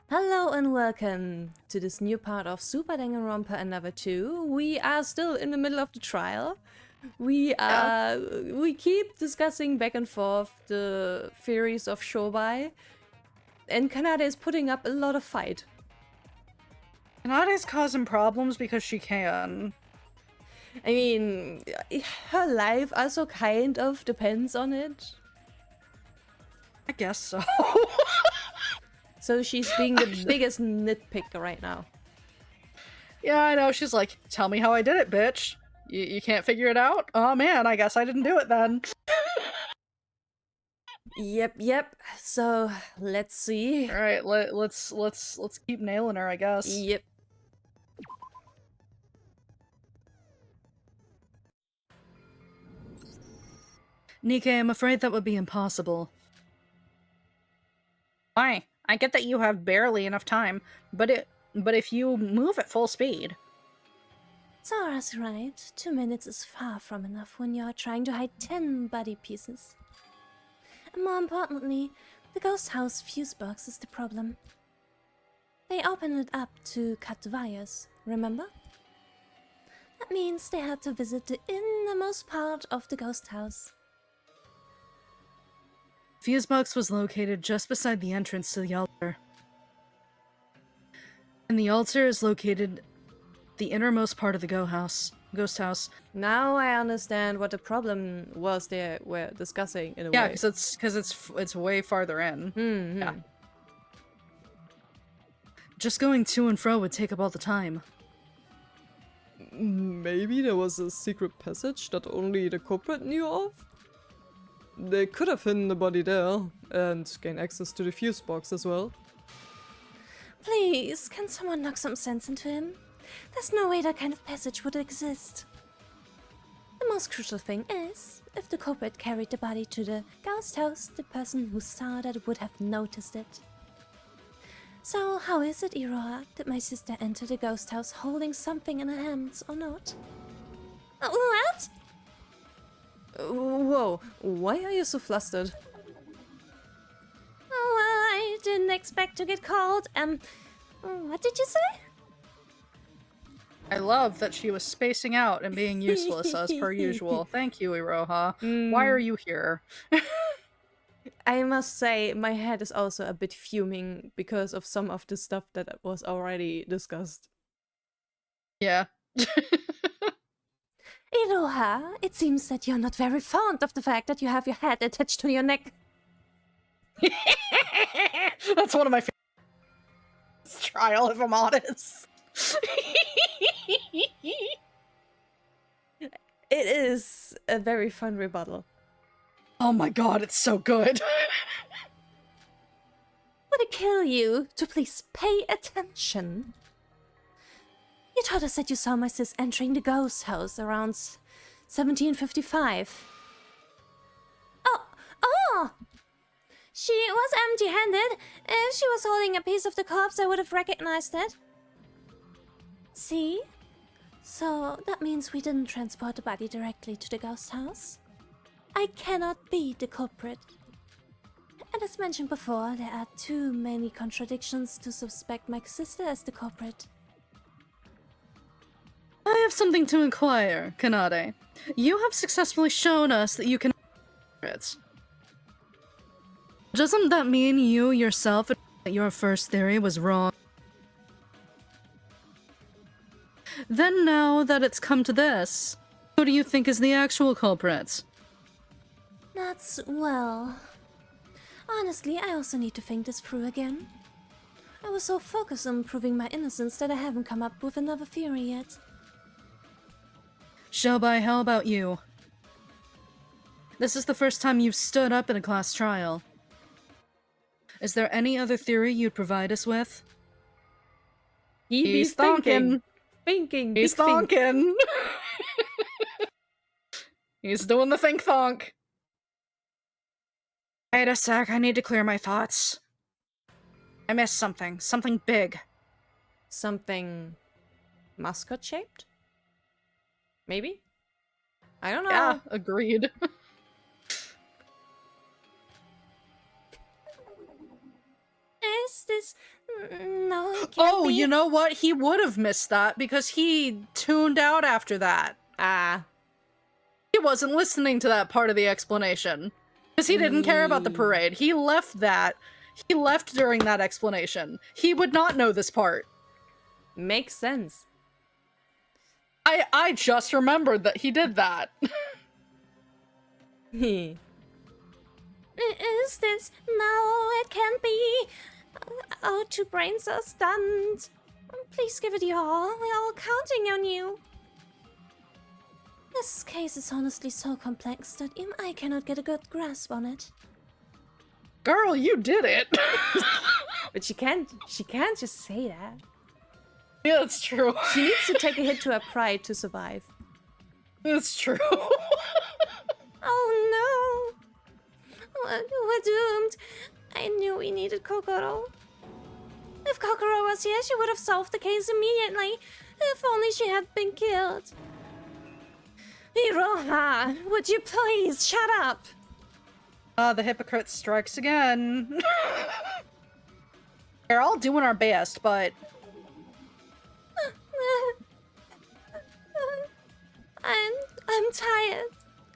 Hello and welcome to this new part of Super Danganronpa Another 2. We are still in the middle of the trial. We keep discussing back and forth the theories of Shobai, and Canady is putting up a lot of fight. Canady's causing problems because she can. I mean, her life also kind of depends on it. I guess so. So she's being the biggest nitpicker right now. Yeah, I know. She's like, tell me how I did it, bitch. You can't figure it out? Oh man, I guess I didn't do it then. Yep. So, let's see. Alright, let's keep nailing her, I guess. Yep. Nikke, I'm afraid that would be impossible. Why? I get that you have barely enough time, but if you move at full speed. Sora's right. 2 minutes is far from enough when you're trying to hide 10 body pieces. And more importantly, the ghost house fuse box is the problem. They opened it up to cut the wires, remember? That means they had to visit the innermost part of the ghost house. Fuse box was located just beside the entrance to the altar. And the altar is located the innermost part of the ghost house. Now I understand what the problem was they were discussing in a way. Yeah, because it's way farther in. Mm-hmm. Yeah. Just going to and fro would take up all the time. Maybe there was a secret passage that only the culprit knew of? They could have hidden the body there and gain access to the fuse box as well. Please, can someone knock some sense into him? There's no way that kind of passage would exist. The most crucial thing is, if the culprit carried the body to the ghost house, the person who saw that would have noticed it. So, how is it, Iroha? Did my sister enter the ghost house holding something in her hands or not? What? Whoa, why are you so flustered? Oh, well, I didn't expect to get called. What did you say? I love that she was spacing out and being useless as per usual. Thank you, Iroha. Why are you here? I must say, my head is also a bit fuming because of some of the stuff that was already discussed. Yeah. Iroha, it seems that you're not very fond of the fact that you have your head attached to your neck. That's one of my favorite trial, if I'm honest. It is a very fun rebuttal. Oh my god, it's so good. Would it kill you to please pay attention? You told us that you saw my sis entering the ghost house around 1755. Oh! She was empty-handed. If she was holding a piece of the corpse, I would have recognized it. See? So that means we didn't transport the body directly to the ghost house. I cannot be the culprit. And as mentioned before, there are too many contradictions to suspect my sister as the culprit. I have something to inquire, Canady. You have successfully shown us that you can it. Doesn't that mean you yourself admit that your first theory was wrong? Then now that it's come to this, who do you think is the actual culprit? That's well. Honestly, I also need to think this through again. I was so focused on proving my innocence that I haven't come up with another theory yet. Shobai, how about you? This is the first time you've stood up in a class trial. Is there any other theory you'd provide us with? He's thinking. He's thinking. He's doing the think thonk. Wait a sec, I need to clear my thoughts. I missed something. Something big. Something mascot shaped? Maybe? I don't know. Yeah, agreed. missed this. No, it can't Oh, be. you know what? He would have missed that because he tuned out after that. Ah. He wasn't listening to that part of the explanation. Because he didn't care about the parade. He left that. He left during that explanation. He would not know this part. Makes sense. I just remembered that he did that. Is this? No, it can't be. Our two brains are stunned. Please give it your all. We're all counting on you. This case is honestly so complex that even I cannot get a good grasp on it. Girl, you did it. But she can't just say that. Yeah, that's true. She needs to take a hit to her pride to survive. It's true. Oh no! We're doomed. I knew we needed Kokoro. If Kokoro was here, she would have solved the case immediately. If only she had been killed. Iroha, would you please shut up? The hypocrite strikes again. We're all doing our best, but... I'm tired.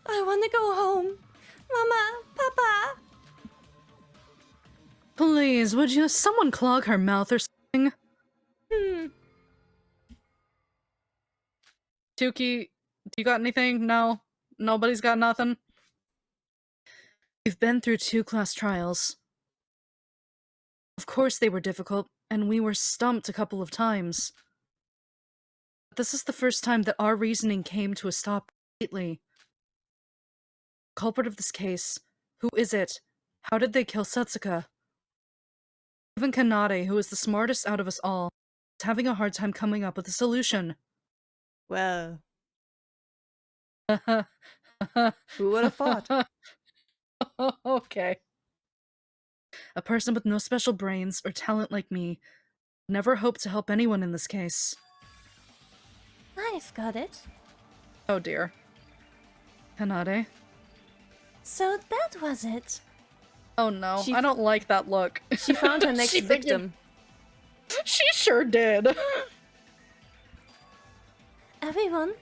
I want to go home. Mama, Papa. Please, would you someone clog her mouth or something? Tuki, do you got anything? No? Nobody's got nothing? We've been through 2 class trials. Of course they were difficult, and we were stumped a couple of times. But this is the first time that our reasoning came to a stop completely. Culprit of this case. Who is it? How did they kill Setsuka? Even Canady, who is the smartest out of us all, is having a hard time coming up with a solution. Well, who would have thought? Okay. A person with no special brains or talent like me never hoped to help anyone in this case. I've got it. Oh dear. Canady? So that was it. Oh no, I don't like that look. She found her next victim. She sure did. Everyone,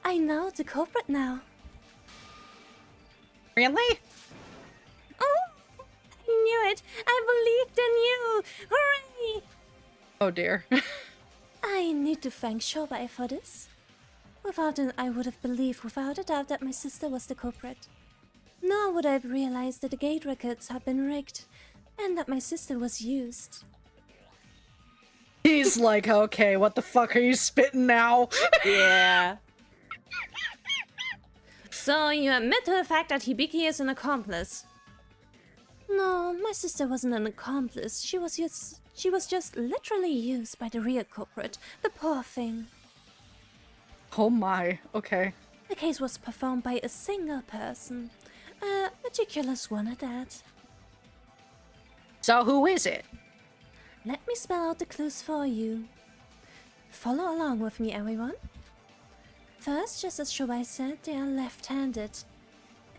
I know the culprit now. Really? Oh, I knew it. I believed in you. Hooray! Oh dear. I need to thank Shobai for this. Without it, I would have believed without a doubt that my sister was the culprit. Nor would I have realized that the gate records had been rigged, and that my sister was used. He's like, okay, what the fuck are you spitting now? Yeah. So you admit to the fact that Hibiki is an accomplice? No, my sister wasn't an accomplice. She was just literally used by the real culprit. The poor thing. Oh my, okay. The case was performed by a single person. A meticulous one at that. So who is it? Let me spell out the clues for you. Follow along with me, everyone. First, just as Shobai said, they are left-handed.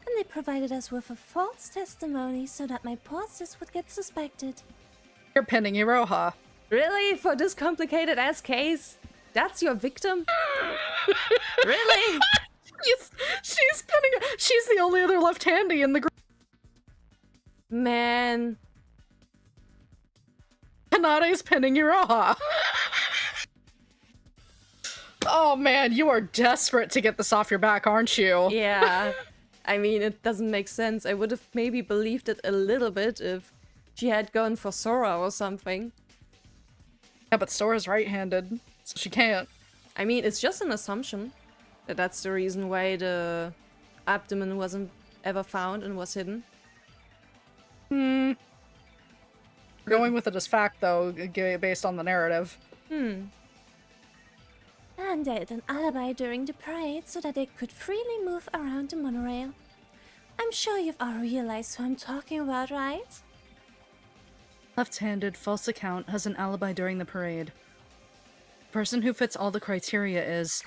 And they provided us with a false testimony so that my poor sis would get suspected. You're pinning Iroha. Really? For this complicated-ass case? That's your victim? Really? She's pinning. She's the only other left-handy in the group. Man. Kanade's pinning Iroha. Oh man, you are desperate to get this off your back, aren't you? Yeah. I mean, it doesn't make sense. I would have maybe believed it a little bit if she had gone for Sora or something. Yeah, but Sora's right-handed, so she can't. I mean, it's just an assumption that that's the reason why the abdomen wasn't ever found and was hidden. Going with it as fact, though, based on the narrative. And they had an alibi during the parade so that they could freely move around the monorail. I'm sure you've all realized who I'm talking about, right? Left-handed, false account, has an alibi during the parade. The person who fits all the criteria is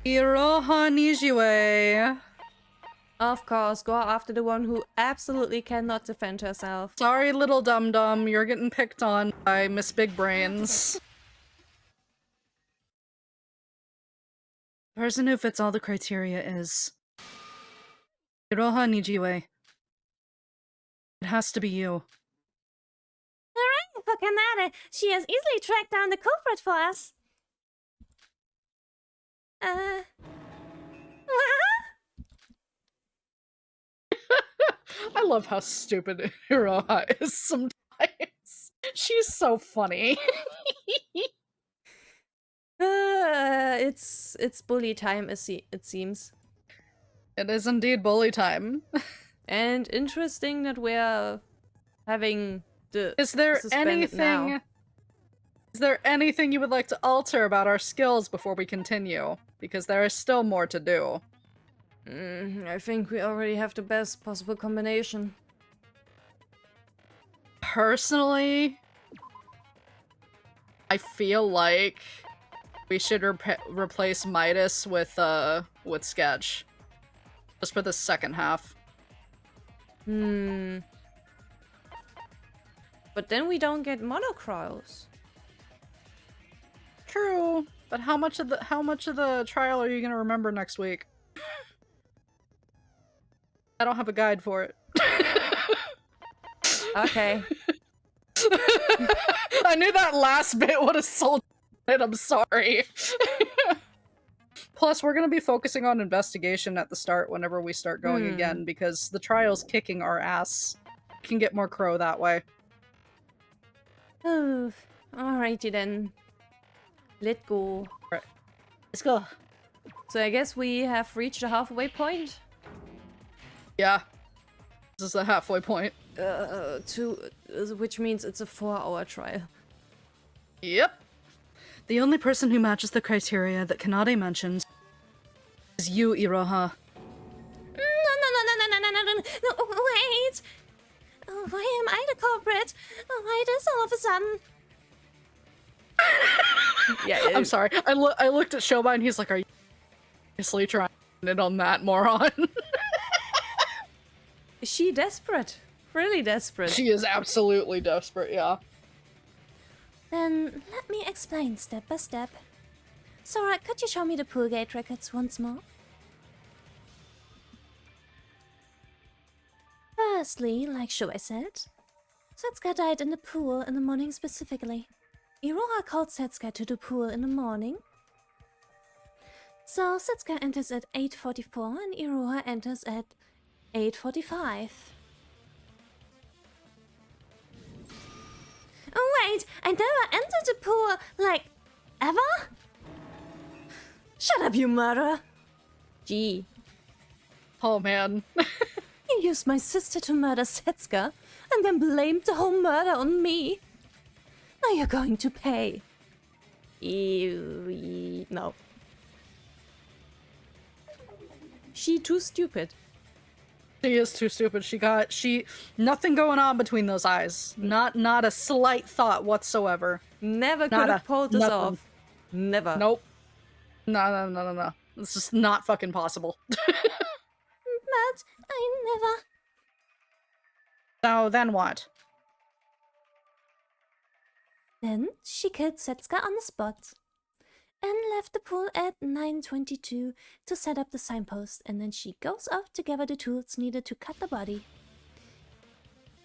Iroha Nijiue. Of course, go after the one who absolutely cannot defend herself. Sorry, little dum-dum, you're getting picked on by Miss Big Brains. The person who fits all the criteria is Iroha Nijiue. It has to be you. Hooray for Canady! She has easily tracked down the culprit for us. I love how stupid Iroha is sometimes. She's so funny. It's bully time, it seems. It is indeed bully time. And interesting that we're having the Is there suspended anything? now. Is there anything you would like to alter about our skills before we continue? Because there is still more to do. I think we already have the best possible combination. Personally, I feel like we should replace Midas with Sketch. Just for the second half. But then we don't get monocryls. True, but how much of the trial are you gonna remember next week? I don't have a guide for it. Okay. I knew that last bit would have sold it, I'm sorry. Plus, we're gonna be focusing on investigation at the start whenever we start going again, because the trial's kicking our ass. We can get more crow that way. Oh, alrighty then. Let's go. Right. Let's go. So I guess we have reached the halfway point. Yeah. This is the halfway point. Which means it's a 4-hour trial. Yep. The only person who matches the criteria that Canady mentioned is you, Iroha. No, wait! Oh, why am I the culprit? Why this all of a sudden? Yeah, I'm sorry. I looked at Shobai and he's like, are you seriously trying it on that moron? Is she desperate? Really desperate. She is absolutely desperate, yeah. Then let me explain step by step. Sora, could you show me the pool gate records once more? Firstly, like Shobai said, Setsuka died in the pool in the morning specifically. Iroha called Setsuka to the pool in the morning. So Setsuka enters at 8:44 and Iroha enters at 8:45. Oh wait, I never entered the pool, like, ever? Shut up, you murderer! Gee. Oh man. You used my sister to murder Setsuka, and then blamed the whole murder on me. Now you're going to pay. No. She too stupid. She is too stupid. Nothing going on between those eyes. Not a slight thought whatsoever. Never could have pulled this off. Never. Nope. No. This is not fucking possible. But I never... So then what? Then she killed Setsuka on the spot. And left the pool at 9:22 to set up the signpost, and then she goes off to gather the tools needed to cut the body.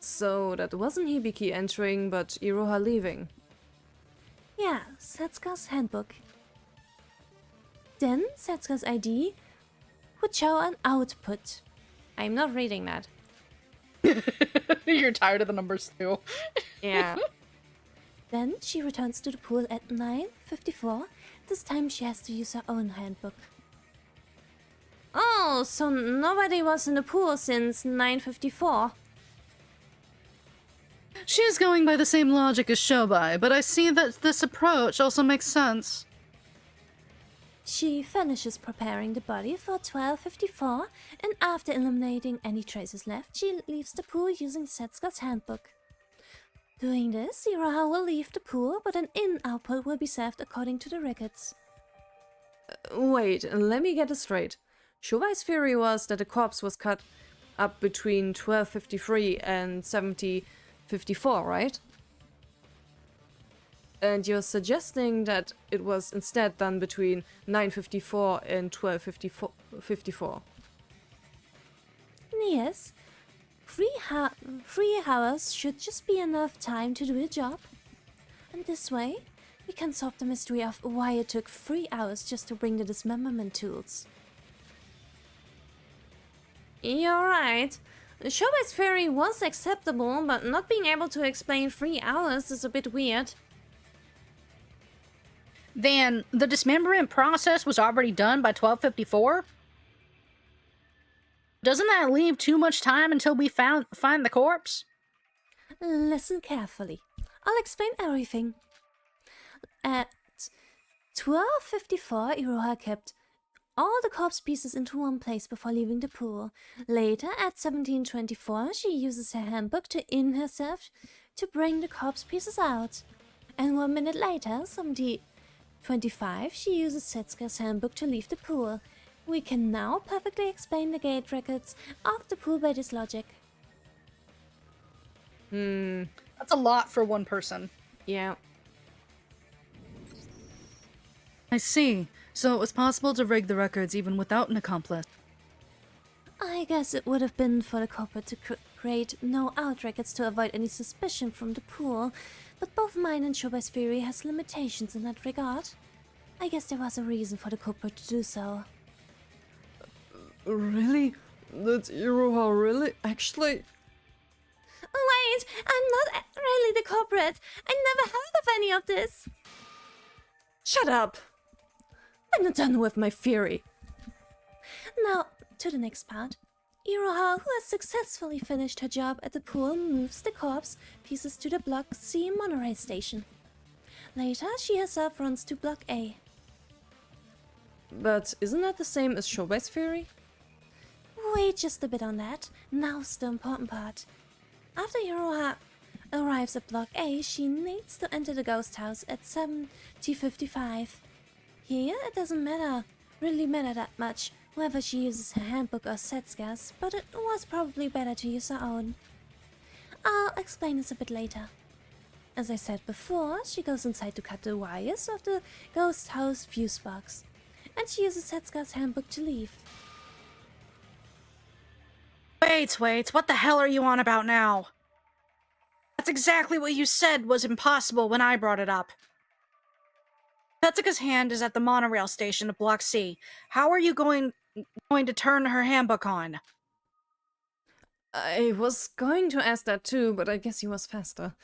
So that wasn't Hibiki entering, but Iroha leaving. Yeah, Setsuka's handbook. Then Setsuka's ID would show an output. I'm not reading that. You're tired of the numbers too. Yeah. Then she returns to the pool at 9:54. This time she has to use her own handbook. Oh, so nobody was in the pool since 9:54. She's going by the same logic as Shobai, but I see that this approach also makes sense. She finishes preparing the body for 12:54, and after eliminating any traces left, she leaves the pool using Setsuka's handbook. Doing this, Iroha will leave the pool, but an in-output will be saved according to the records. Wait, let me get this straight. Shubai's theory was that the corpse was cut up between 1253 and 1754, right? And you're suggesting that it was instead done between 954 and 1254. Yes, 3 hours should just be enough time to do the job. And this way, we can solve the mystery of why it took 3 hours just to bring the dismemberment tools. You're right. Shubai's theory was acceptable, but not being able to explain 3 hours is a bit weird. Then the dismemberment process was already done by 1254? Doesn't that leave too much time until we find the corpse? Listen carefully. I'll explain everything. At 1254, Iroha kept all the corpse pieces into one place before leaving the pool. Later, at 1724, she uses her handbook to in herself to bring the corpse pieces out. And 1 minute later, 1725, she uses Setsuka's handbook to leave the pool. We can now perfectly explain the gate records of the pool by this logic. That's a lot for one person. Yeah. I see. So it was possible to rig the records even without an accomplice. I guess it would have been for the culprit to create no-out records to avoid any suspicion from the pool, but both mine and Shubai's theory has limitations in that regard. I guess there was a reason for the culprit to do so. Really? That's Iroha really? Actually? Wait, I'm not really the culprit. I never heard of any of this. Shut up! I'm not done with my theory. Now, to the next part. Iroha, who has successfully finished her job at the pool, moves the corpse pieces to the Block C monorail station. Later, she herself runs to Block A. But isn't that the same as Shubai's theory? Wait just a bit on that. Now's the important part. After Iroha arrives at Block A, she needs to enter the ghost house at 1755. Here, it doesn't really matter that much whether she uses her handbook or Setsuka's, but it was probably better to use her own. I'll explain this a bit later. As I said before, she goes inside to cut the wires of the ghost house fuse box, and she uses Setsuka's handbook to leave. Wait, what the hell are you on about now? That's exactly what you said was impossible when I brought it up. Setsuka's hand is at the monorail station of Block C. How are you going to turn her handbook on? I was going to ask that too, but I guess he was faster.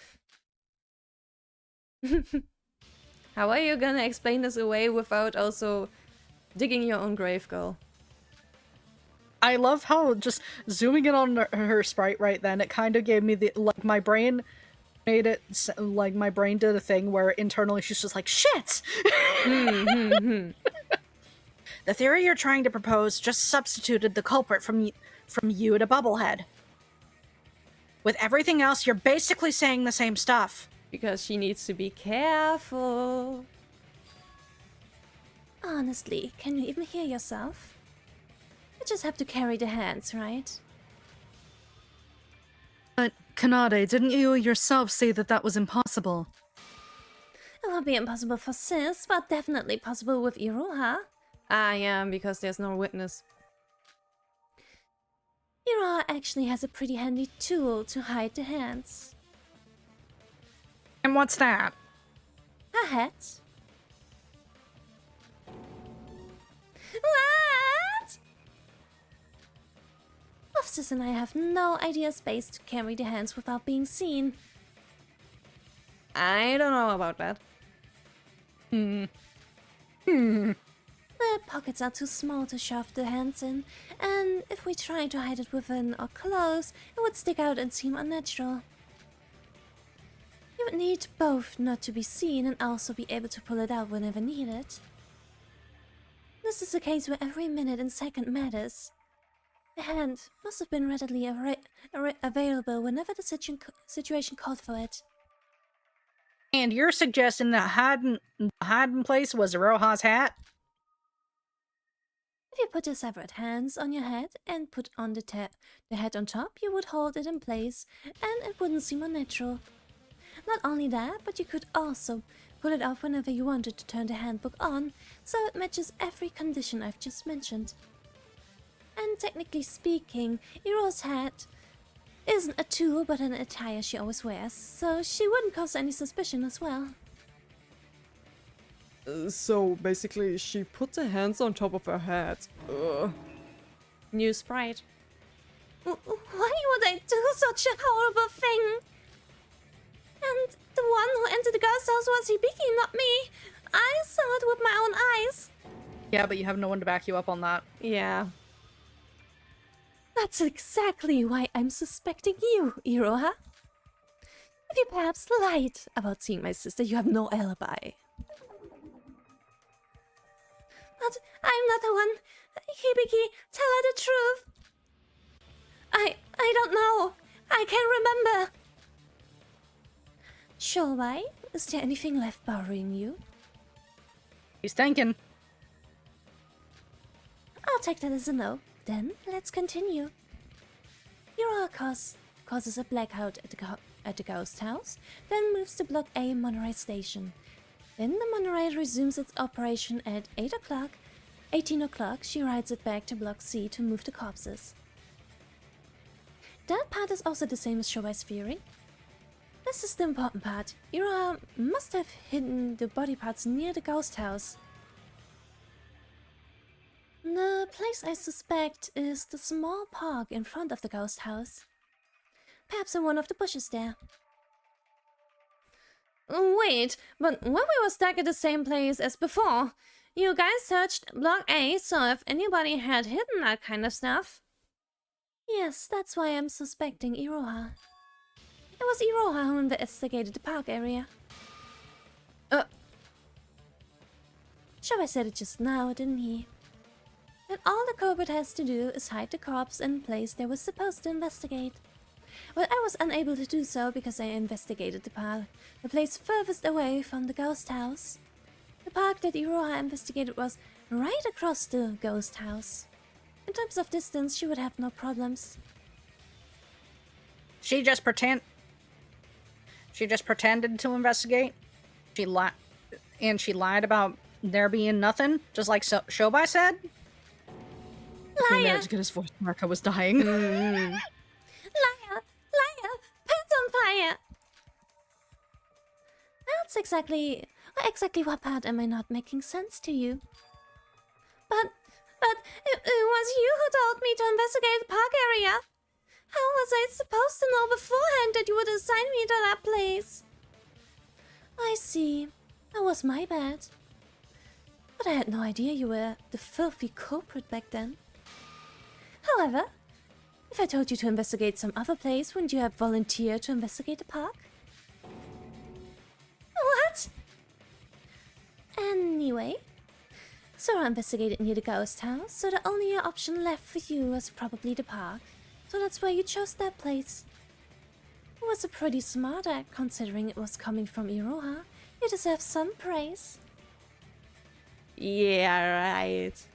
How are you gonna explain this away without also digging your own grave, girl? I love how just zooming in on her sprite right then, it kind of gave me the, like, my brain made it, like, my brain did a thing where internally she's just like, shit! The theory you're trying to propose just substituted the culprit from you to Bubblehead. With everything else, you're basically saying the same stuff. Because she needs to be careful. Honestly, can you even hear yourself? You just have to carry the hands, right? But, Canady, didn't you yourself say that that was impossible? It will be impossible for Sis, but definitely possible with Iroha. Ah, yeah, because there's no witness. Iroha actually has a pretty handy tool to hide the hands. And what's that? Her hat. What? Both Sis and I have no idea space to carry the hands without being seen. I don't know about that. The pockets are too small to shove the hands in, and if we try to hide it within or close, it would stick out and seem unnatural. You would need both not to be seen and also be able to pull it out whenever needed. This is a case where every minute and second matters. The hand must have been readily available whenever the situation called for it. And you're suggesting that hiding place was Iroha's hat? If you put your severed hands on your head and put on the head on top, you would hold it in place and it wouldn't seem unnatural. Not only that, but you could also pull it off whenever you wanted to turn the handbook on, so it matches every condition I've just mentioned. And technically speaking, Iroha's hat isn't a tool but an attire she always wears, so she wouldn't cause any suspicion as well. So basically, she put the hands on top of her head. New sprite. Why would I do such a horrible thing? And the one who entered the ghost house was Hibiki, not me. I saw it with my own eyes. Yeah, but you have no one to back you up on that. Yeah. That's exactly why I'm suspecting you, Iroha. If you perhaps lied about seeing my sister, you have no alibi. But I'm not the one. Hibiki, tell her the truth. I don't know. I can't remember. Shobai, is there anything left bothering you? He's thinking. I'll take that as a no. Then, let's continue. Iroha causes a blackout at the ghost house, then moves to Block A monorail station. Then the monorail resumes its operation at 18 o'clock, she rides it back to Block C to move the corpses. That part is also the same as Shobai's theory. This is the important part. Iroha must have hidden the body parts near the ghost house. The place I suspect is the small park in front of the ghost house. Perhaps in one of the bushes there. Wait, but when we were stuck at the same place as before, you guys searched Block A, so if anybody had hidden that kind of stuff. Yes, that's why I'm suspecting Iroha. It was Iroha who investigated the park area. Shobai said it just now, didn't he? And all the culprit has to do is hide the corpse in the place they were supposed to investigate. Well, I was unable to do so because I investigated the park, the place furthest away from the ghost house. The park that Iroha investigated was right across the ghost house. In terms of distance, she would have no problems. She just pretended to investigate. She lied about there being nothing, just like Shobai said. Took me a minute to get his voice mark. I was dying. Liar! Liar! Pants on fire! That's exactly what part am I not making sense to you? But it was you who told me to investigate the park area. How was I supposed to know beforehand that you would assign me to that place? I see. That was my bad. But I had no idea you were the filthy culprit back then. However, if I told you to investigate some other place, wouldn't you have volunteered to investigate the park? What? Anyway, Sora investigated near the ghost house, so the only option left for you was probably the park. So that's why you chose that place. It was a pretty smart act, considering it was coming from Iroha. You deserve some praise. Yeah, right.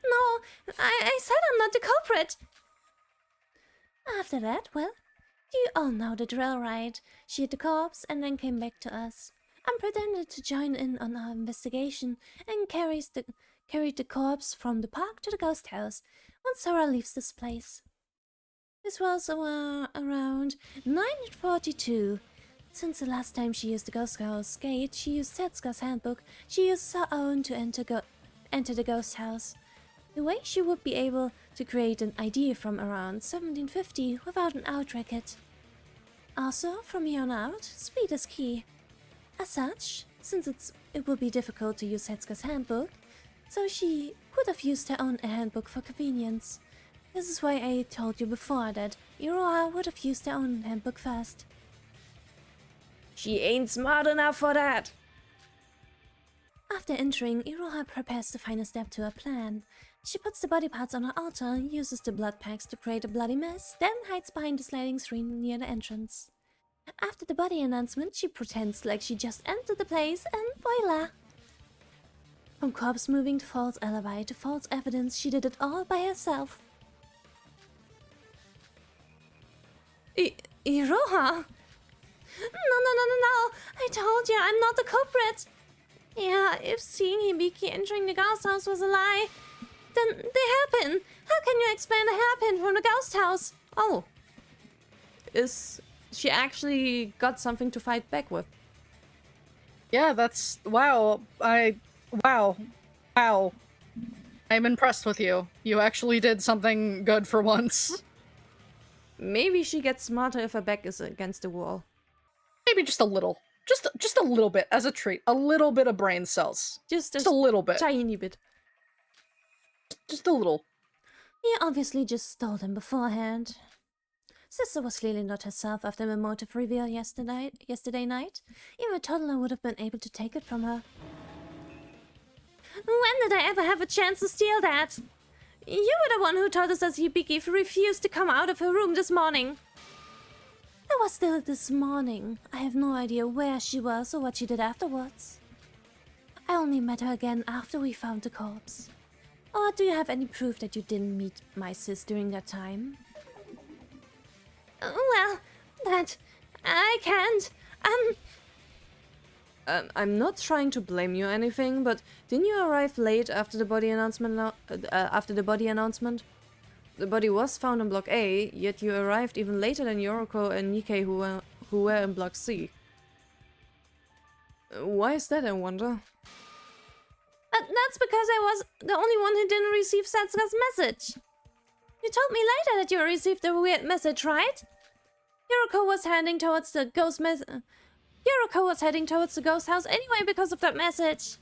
No, I said I'm not the culprit. After that, well, you all know the drill, right? She hid the corpse and then came back to us. I pretended to join in on our investigation and carried the corpse from the park to the ghost house once Sora leaves this place. This was around 942. Since the last time she used the ghost house gate, she used Setsuka's handbook. She used her own to enter the ghost house. The way she would be able to create an ID from around 1750 without an out record. Also, from here on out, speed is key. As such, since it will be difficult to use Setsuka's handbook, so she would have used her own handbook for convenience. This is why I told you before that Iroha would have used her own handbook first. She ain't smart enough for that. After entering, Iroha prepares the final step to her plan. She puts the body parts on her altar, uses the blood packs to create a bloody mess, then hides behind the sliding screen near the entrance. After the body announcement, she pretends like she just entered the place and voila! From corpse moving to false alibi to false evidence, she did it all by herself. Iroha? No. I told you, I'm not the culprit. Yeah, if seeing Hibiki entering the ghost house was a lie, then they happen. How can you explain the hairpin from the ghost house? Oh. She actually got something to fight back with. Yeah, that's... Wow. Wow. I'm impressed with you. You actually did something good for once. Maybe she gets smarter if her back is against the wall. Maybe just a little. Just a little bit, as a treat. A little bit of brain cells. Just a little bit. tiny bit. Just a little. You obviously just stole them beforehand. Sister was clearly not herself after the motive reveal yesterday night. Even a toddler would have been able to take it from her. When did I ever have a chance to steal that? You were the one who told us that Hibiki refused to come out of her room this morning. It was still this morning. I have no idea where she was or what she did afterwards. I only met her again after we found the corpse. Or do you have any proof that you didn't meet my sis during that time? Well, that... I can't. I'm not trying to blame you or anything, but didn't you arrive late after the body announcement? The body was found in Block A, yet you arrived even later than Yoroko and Nikkei who were in Block C. Why is that, I wonder? That's because I was the only one who didn't receive Setsuga's message. You told me later that you received the weird message, right? Yoroko was heading towards the ghost house anyway because of that message.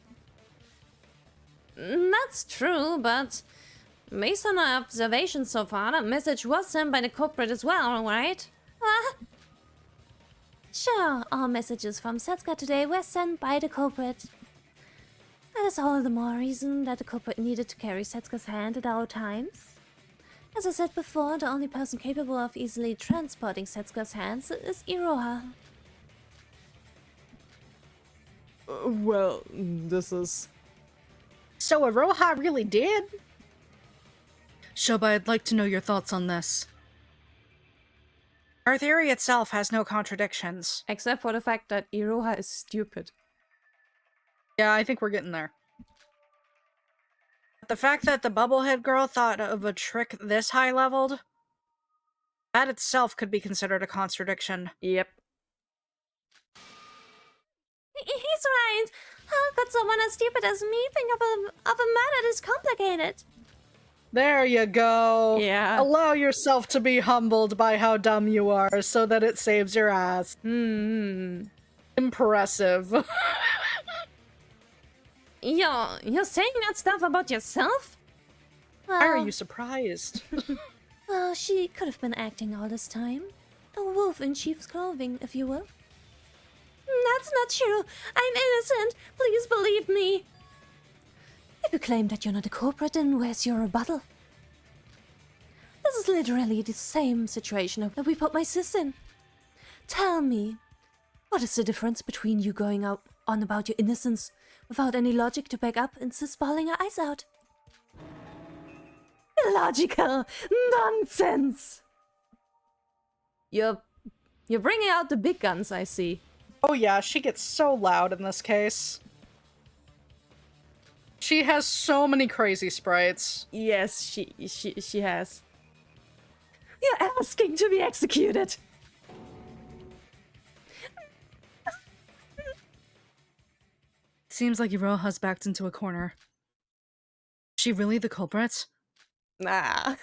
That's true, but based on our observations so far, that message was sent by the culprit as well, right? Sure, all messages from Setsuga today were sent by the culprit. That is all the more reason that the culprit needed to carry Setsuga's hand at all times. As I said before, the only person capable of easily transporting Setsuga's hands is Iroha. Well, this is... So Iroha really did? Shoba, I'd like to know your thoughts on this. Our theory itself has no contradictions. Except for the fact that Iroha is stupid. Yeah, I think we're getting there. The fact that the bubblehead girl thought of a trick this high-leveled, that itself could be considered a contradiction. Yep. He's right. How could someone as stupid as me think of a matter this complicated? There you go. Yeah. Allow yourself to be humbled by how dumb you are so that it saves your ass. Impressive. You're saying that stuff about yourself? Why are you surprised? Well, she could have been acting all this time. A wolf in sheep's clothing, if you will. That's not true. I'm innocent. Please believe me. If you claim that you're not a culprit, then where's your rebuttal? This is literally the same situation that we put my sis in. Tell me, what is the difference between you going out on about your innocence without any logic to back up and sis bawling her eyes out? Illogical nonsense! You're bringing out the big guns, I see. Oh yeah, she gets so loud in this case. She has so many crazy sprites. Yes, she has. You're asking to be executed. Seems like Iroha's backed into a corner. Is she really the culprit? Nah.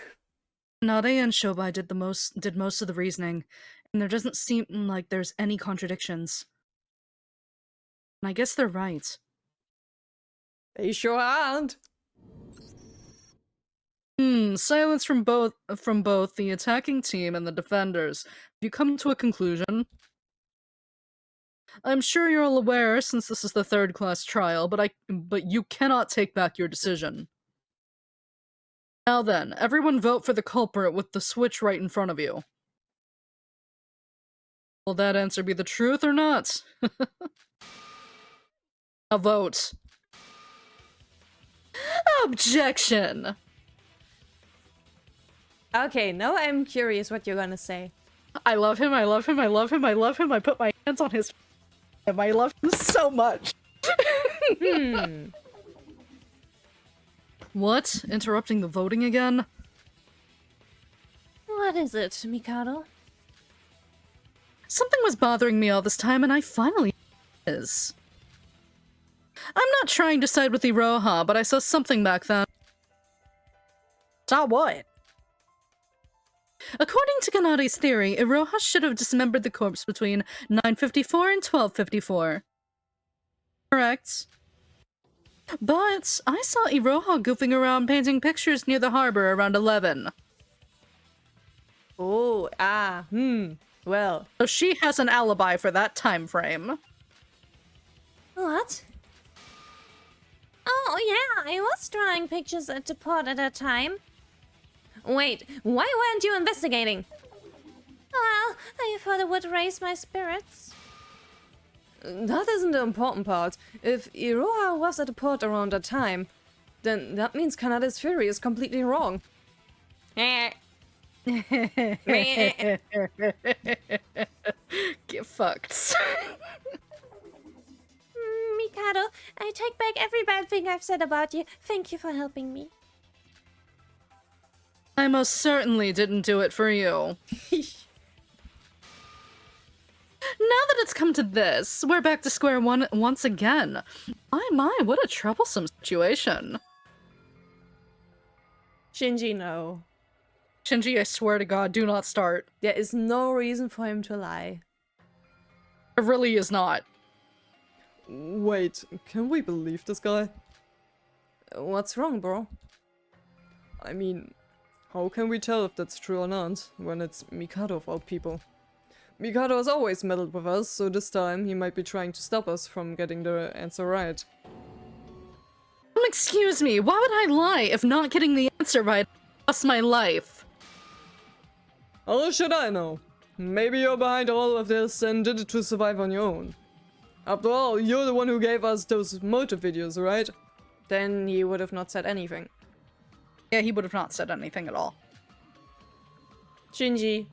Canady and Shobai did most of the reasoning, and there doesn't seem like there's any contradictions. And I guess they're right. They sure aren't. Silence from both the attacking team and the defenders. Have you come to a conclusion? I'm sure you're all aware, since this is the third-class trial, but you cannot take back your decision. Now then, everyone vote for the culprit with the switch right in front of you. Will that answer be the truth or not? A vote. Objection! Okay, now I'm curious what you're gonna say. I love him, I love him, I love him, I love him. I put my hands on his and I love him so much. What? Interrupting the voting again? What is it, Mikado? Something was bothering me all this time, and I finally is. I'm not trying to side with Iroha, but I saw something back then. Saw what? According to Canady's theory, Iroha should have dismembered the corpse between 9:54 and 12:54. Correct. But I saw Iroha goofing around painting pictures near the harbor around 11. Oh, well. So she has an alibi for that time frame. What? Oh, yeah, I was drawing pictures at the port at that time. Wait, why weren't you investigating? Well, I thought it would raise my spirits. That isn't the important part. If Iroha was at the port around that time, then that means Canada's theory is completely wrong. Get fucked. Mikado, I take back every bad thing I've said about you. Thank you for helping me. I most certainly didn't do it for you. Now that it's come to this, we're back to square one once again. My, what a troublesome situation. Shinji, no. Shinji, I swear to God, do not start. There is no reason for him to lie. It really is not. Wait, can we believe this guy? What's wrong, bro? I mean, how can we tell if that's true or not, when it's Mikado of all people? Mikado has always meddled with us, so this time he might be trying to stop us from getting the answer right. Excuse me, why would I lie if not getting the answer right costs my life? How should I know? Maybe you're behind all of this and did it to survive on your own. After all, you're the one who gave us those motive videos, right? Then he would have not said anything. Yeah, he would have not said anything at all. Shinji.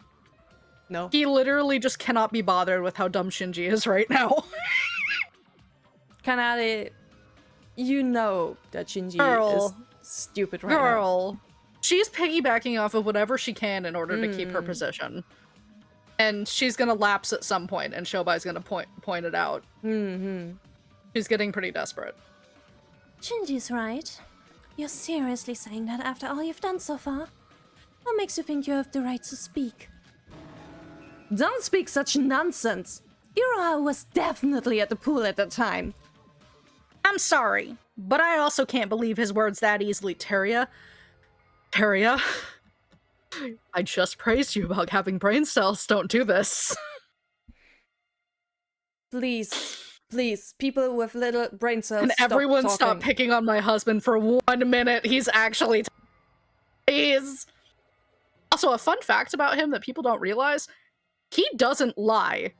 No. He literally just cannot be bothered with how dumb Shinji is right now. Canady, you know that Shinji Girl. is stupid right now. Girl. She's piggybacking off of whatever she can in order to keep her position. And she's gonna lapse at some point, and Shobai's gonna point it out. She's getting pretty desperate. Shinji's right. You're seriously saying that after all you've done so far? What makes you think you have the right to speak? Don't speak such nonsense! Iroha was definitely at the pool at that time. I'm sorry, but I also can't believe his words that easily, Teria. Teria, I just praised you about having brain cells. Don't do this. Please, please, people with little brain cells, And everyone stop picking on my husband for 1 minute. He's actually... He's... Also, a fun fact about him that people don't realize, he doesn't lie.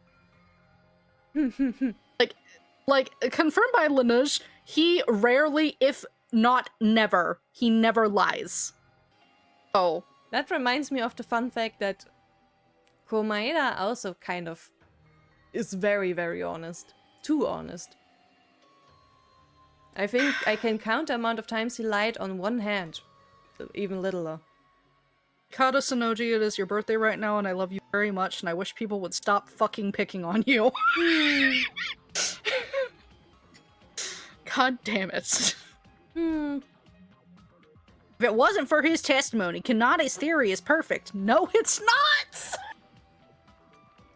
like, confirmed by Lanuge, he rarely, if not never, he never lies. Oh. That reminds me of the fun fact that Komaeda also kind of is very, very honest. Too honest. I think I can count the amount of times he lied on one hand. Even littler. Kata Sonoji, it is your birthday right now, and I love you very much, and I wish people would stop fucking picking on you. God damn it. If it wasn't for his testimony, Canady's theory is perfect. No, it's not!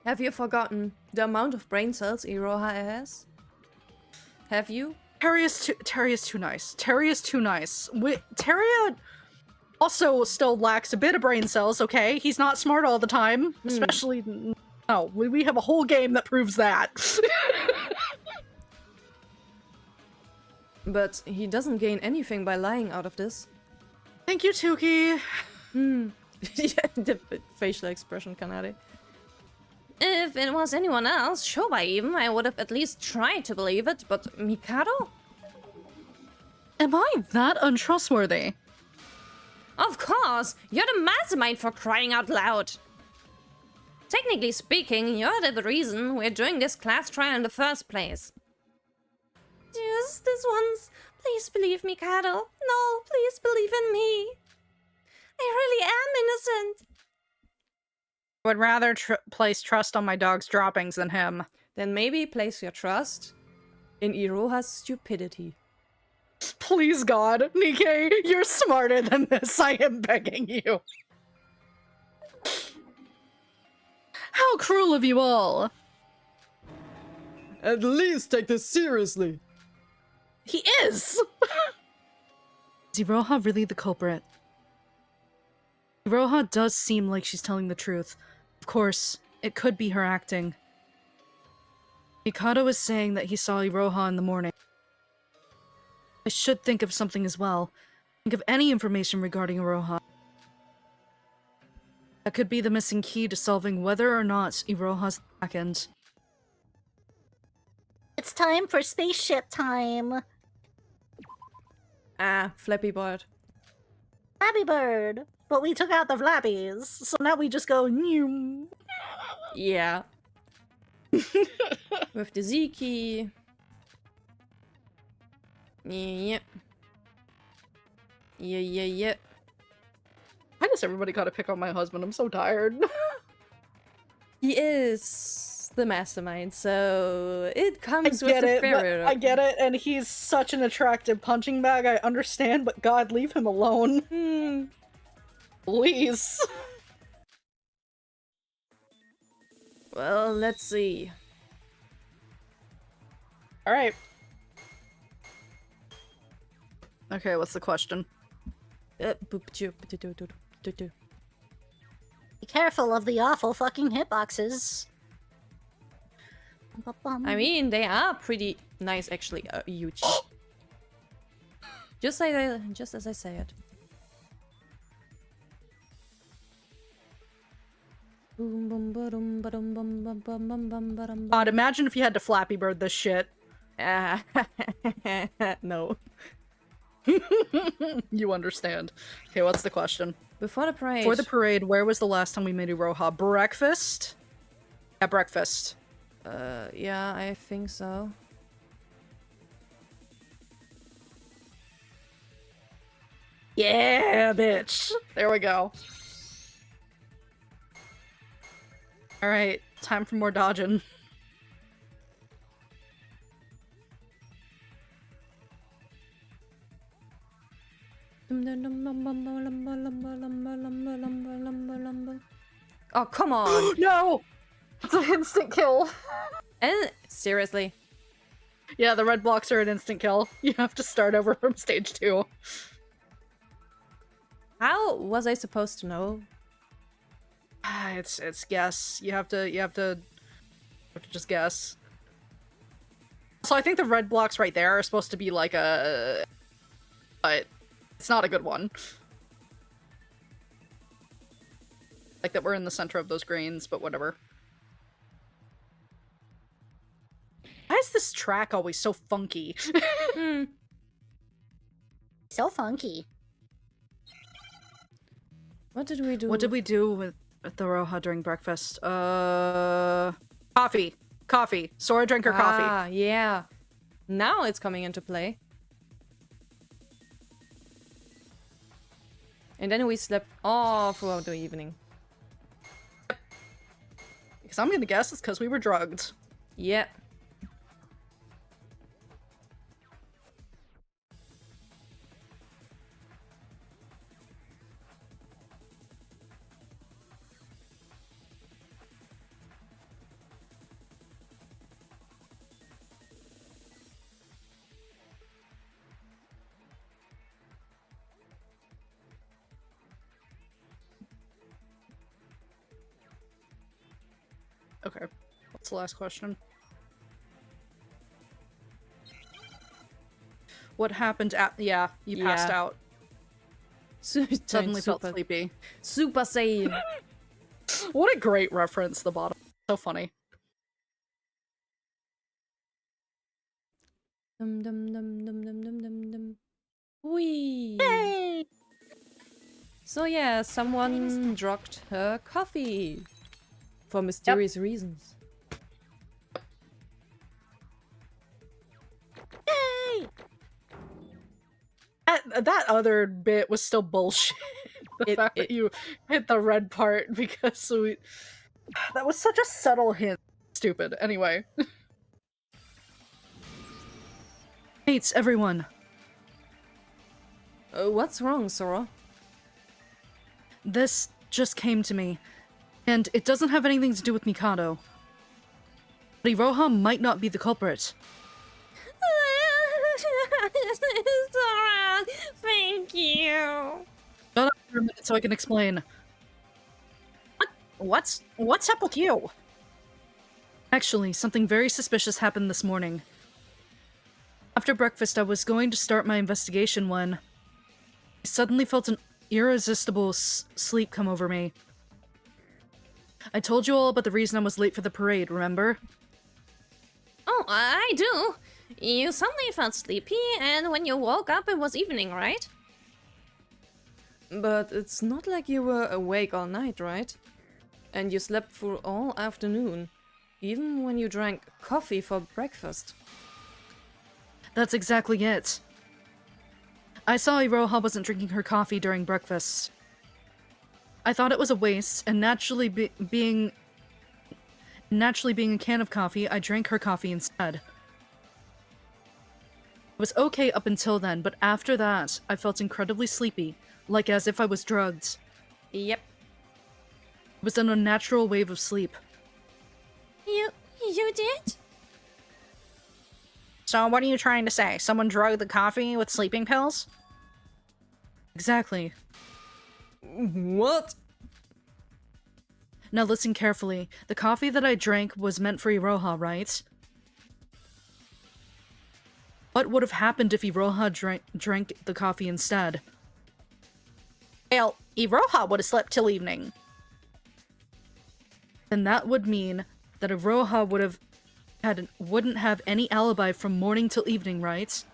Have you forgotten the amount of brain cells Iroha has? Have you? Terria's too nice. Terria's too nice. Teria also still lacks a bit of brain cells, okay? He's not smart all the time. Especially... No, we have a whole game that proves that. But he doesn't gain anything by lying out of this. Thank you, Tuki. Yeah, the facial expression, Canady. If it was anyone else, Shoba even, I would have at least tried to believe it, but Mikado? Am I that untrustworthy? Of course! You're the mastermind, for crying out loud! Technically speaking, you're the reason we're doing this class trial in the first place. Just this once. Please believe me, Mikado. No, please believe in me. I really am innocent. I would rather place trust on my dog's droppings than him. Then maybe place your trust in Iroha's stupidity. Please, God, Nikkei, you're smarter than this. I am begging you. How cruel of you all. At least take this seriously. He is! Is Iroha really the culprit? Iroha does seem like she's telling the truth. Of course, it could be her acting. Mikado is saying that he saw Iroha in the morning. I should think of something as well. Think of any information regarding Iroha. That could be the missing key to solving whether or not Iroha's back end. It's time for spaceship time. Ah, Flappy Bird. Flappy Bird. But we took out the flappies, so now we just go new. Yeah. With the Z key. Yeah. Yeah. Why does everybody gotta pick on my husband? I'm so tired. He is the mastermind, so it comes I with get the it, but spirit. I get it, and he's such an attractive punching bag, I understand, but God, leave him alone. Please. Well, let's see. Alright. Okay, what's the question? Be careful of the awful fucking hitboxes. I mean, they are pretty nice, actually, Yuchi. Just as I say it. God, imagine if you had to Flappy Bird this shit. No. You understand. Okay, what's the question? Before the parade. For the parade, where was the last time we made Iroha? Breakfast? Yeah, breakfast. Yeah, I think so. Yeah, bitch. There we go. Alright, time for more dodging. Oh, come on! No! It's an instant kill. And seriously? Yeah, the red blocks are an instant kill. You have to start over from stage 2. How was I supposed to know? It's guess. You have to just guess. So I think the red blocks right there are supposed to be like a... But it's not a good one. Like that we're in the center of those greens, but whatever. Why is this track always so funky? So funky. What did we do? What did we do with the Roha during breakfast? Coffee. Coffee. Sora drank her coffee. Ah, yeah. Now it's coming into play. And then we slept all throughout the evening. Because I'm gonna guess it's because we were drugged. Yeah. Okay. What's the last question? What happened at- yeah, you passed Yeah. out. Suddenly Suddenly felt sleepy. Super Saiyan. What a great reference, the bottom. So funny. Dum dum dum dum dum dum dum dum. Whee! Yay! So yeah, someone drugged her coffee. For mysterious reasons. Yay! That other bit was still bullshit. The fact that it you hit the red part because that was such a subtle hint. Stupid. Anyway. Mates, everyone. What's wrong, Sora? This just came to me, and it doesn't have anything to do with Mikado. But Iroha might not be the culprit. Sora, thank you. Shut up for a minute so I can explain. What's up with you? Actually, something very suspicious happened this morning. After breakfast, I was going to start my investigation when I suddenly felt an irresistible sleep come over me. I told you all about the reason I was late for the parade, remember? Oh, I do. You suddenly felt sleepy, and when you woke up, it was evening, right? But it's not like you were awake all night, right? And you slept through all afternoon, even when you drank coffee for breakfast. That's exactly it. I saw Iroha wasn't drinking her coffee during breakfast. I thought it was a waste, and naturally being a can of coffee, I drank her coffee instead. It was okay up until then, but after that, I felt incredibly sleepy, like as if I was drugged. Yep. It was an unnatural wave of sleep. You did? So what are you trying to say? Someone drugged the coffee with sleeping pills? Exactly. What? Now listen carefully. The coffee that I drank was meant for Iroha, right? What would have happened if Iroha drank the coffee instead? Well, Iroha would have slept till evening. Then that would mean that Iroha wouldn't have any alibi from morning till evening, right?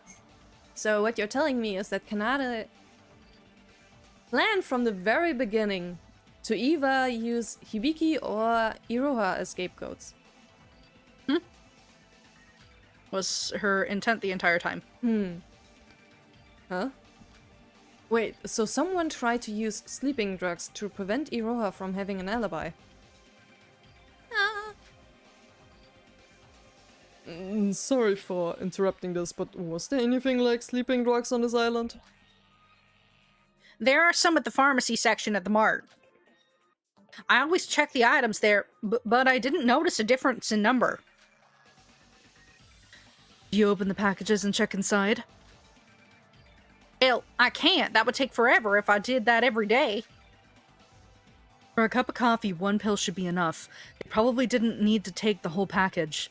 So what you're telling me is that Canady planned from the very beginning to either use Hibiki or Iroha as scapegoats. Was her intent the entire time. Huh? Wait, so someone tried to use sleeping drugs to prevent Iroha from having an alibi? Sorry for interrupting this, but was there anything like sleeping drugs on this island? There are some at the pharmacy section at the mart. I always check the items there, but I didn't notice a difference in number. Do you open the packages and check inside? Hell, I can't. That would take forever if I did that every day. For a cup of coffee, one pill should be enough. They probably didn't need to take the whole package.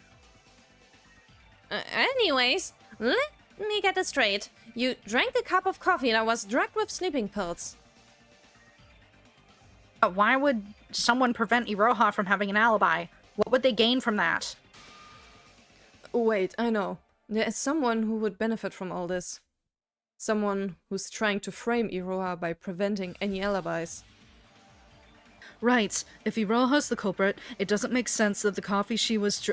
Anyways, let me get this straight. You drank a cup of coffee that was drugged with sleeping pills. But why would someone prevent Iroha from having an alibi? What would they gain from that? Wait, I know. There is someone who would benefit from all this. Someone who's trying to frame Iroha by preventing any alibis. Right. If Iroha's the culprit, it doesn't make sense that the coffee she was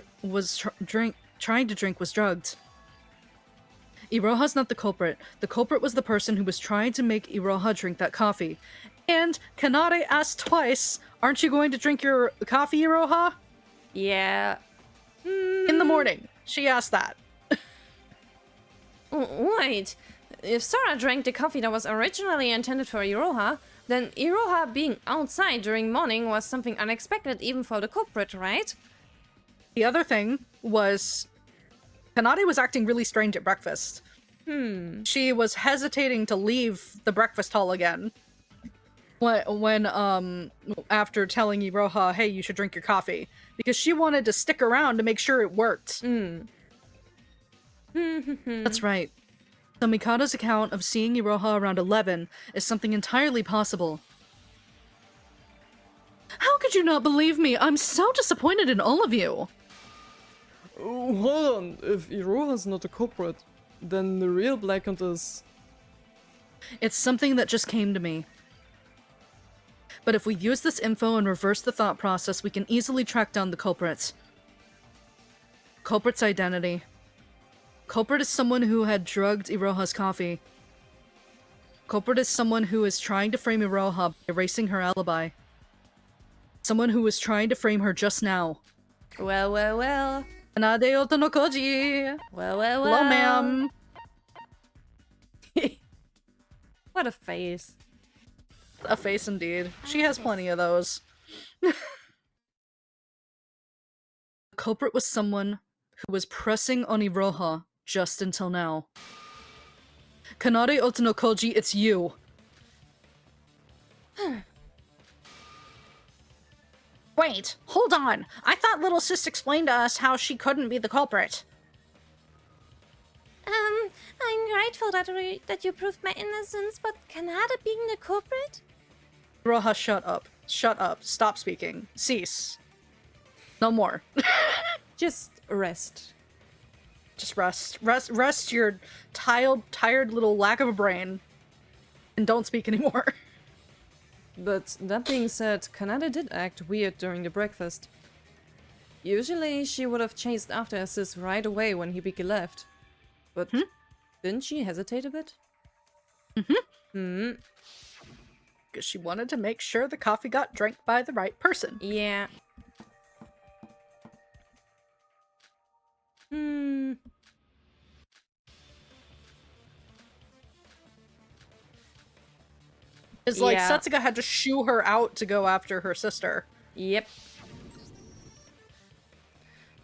trying to drink was drugged. Iroha's not the culprit. The culprit was the person who was trying to make Iroha drink that coffee. And Canady asked twice, "Aren't you going to drink your coffee, Iroha?" Yeah. In the morning. She asked that. Wait, if Sora drank the coffee that was originally intended for Iroha, then Iroha being outside during morning was something unexpected even for the culprit, right? The other thing was Canady was acting really strange at breakfast. She was hesitating to leave the breakfast hall again. When after telling Iroha, "Hey, you should drink your coffee," because she wanted to stick around to make sure it worked. That's right. So Mikado's account of seeing Iroha around 11 is something entirely possible. How could you not believe me? I'm so disappointed in all of you. Oh, hold on. If Iroha's not the culprit, then the real Black Hunt is... It's something that just came to me. But if we use this info and reverse the thought process, we can easily track down the culprit. Culprit's identity. Culprit is someone who had drugged Iroha's coffee. Culprit is someone who is trying to frame Iroha by erasing her alibi. Someone who was trying to frame her just now. Well, well, well. Canady Otonokoji! Well, well, well. Hello, ma'am! What a face. A face indeed. She has plenty of those. The culprit was someone who was pressing on Iroha just until now. Canady Otonokoji, it's you! Wait, hold on. I thought Little Sis explained to us how she couldn't be the culprit. I'm grateful that you proved my innocence, but Canada being the culprit? Iroha, shut up. Shut up. Stop speaking. Cease. No more. Just rest. Just rest. Rest your tired little lack of a brain. And don't speak anymore. But that being said, Canada did act weird during the breakfast. Usually she would have chased after Sis right away when Hibiki left. But didn't she hesitate a bit? Because she wanted to make sure the coffee got drank by the right person. Yeah. It's like Yeah. Setsuga had to shoo her out to go after her sister. Yep.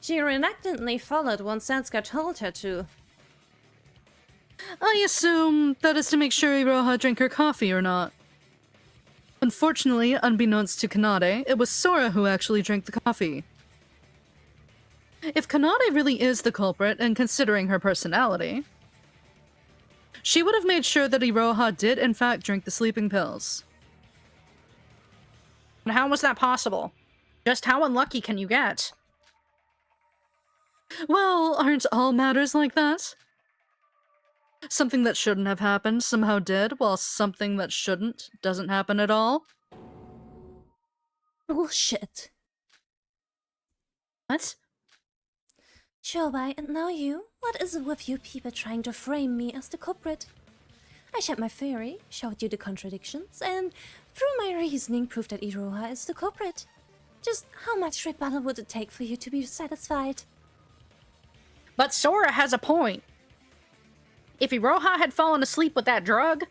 She reluctantly followed once Setsuga told her to. I assume that is to make sure Iroha drank her coffee or not. Unfortunately, unbeknownst to Canady, it was Sora who actually drank the coffee. If Canady really is the culprit, and considering her personality, she would have made sure that Iroha did in fact drink the sleeping pills. And how was that possible? Just how unlucky can you get? Well, aren't all matters like that? Something that shouldn't have happened somehow did, while something that shouldn't doesn't happen at all. Bullshit. What? Shobai, and now you? What is it with you people trying to frame me as the culprit? I shared my theory, showed you the contradictions, and through my reasoning proved that Iroha is the culprit. Just how much rebuttal would it take for you to be satisfied? But Sora has a point. If Iroha had fallen asleep with that drug,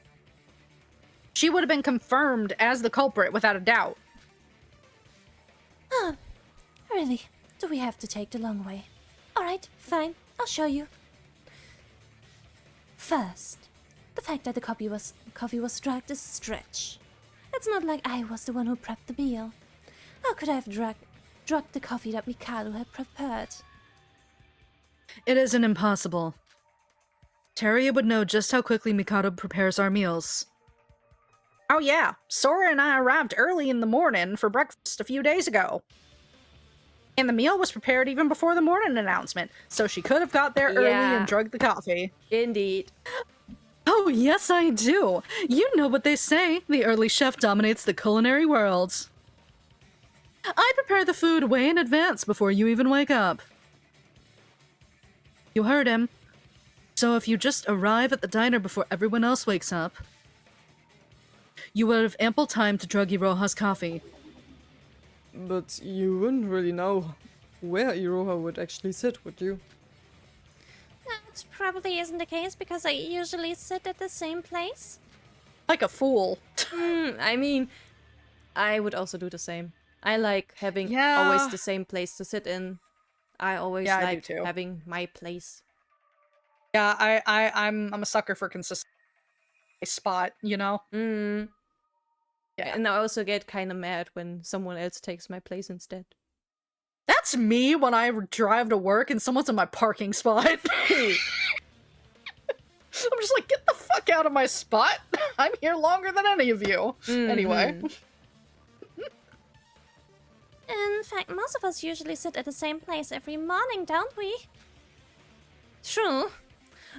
she would have been confirmed as the culprit without a doubt. Really? Do we have to take the long way? Alright, fine, I'll show you. First, the fact that the coffee was drugged is a stretch. It's not like I was the one who prepped the meal. How could I have drugged the coffee that Mikado had prepared? It isn't impossible. Teria would know just how quickly Mikado prepares our meals. Oh yeah, Sora and I arrived early in the morning for breakfast a few days ago. And the meal was prepared even before the morning announcement, so she could have got there early Yeah. and drugged the coffee. Indeed. Oh, yes, I do. You know what they say. The early chef dominates the culinary world. I prepare the food way in advance before you even wake up. You heard him. So if you just arrive at the diner before everyone else wakes up, you would have ample time to drug Iroha's coffee. But you wouldn't really know where Iroha would actually sit, would you? That probably isn't the case because I usually sit at the same place. Like a fool. I mean, I would also do the same. I like having Yeah. always the same place to sit in. I always Yeah, I do like too. having my place. Yeah, I'm a sucker for consistent spot, you know? Yeah. And I also get kind of mad when someone else takes my place instead. That's me when I drive to work and someone's in my parking spot. I'm just like, get the fuck out of my spot. I'm here longer than any of you. Anyway. In fact, most of us usually sit at the same place every morning, don't we? True.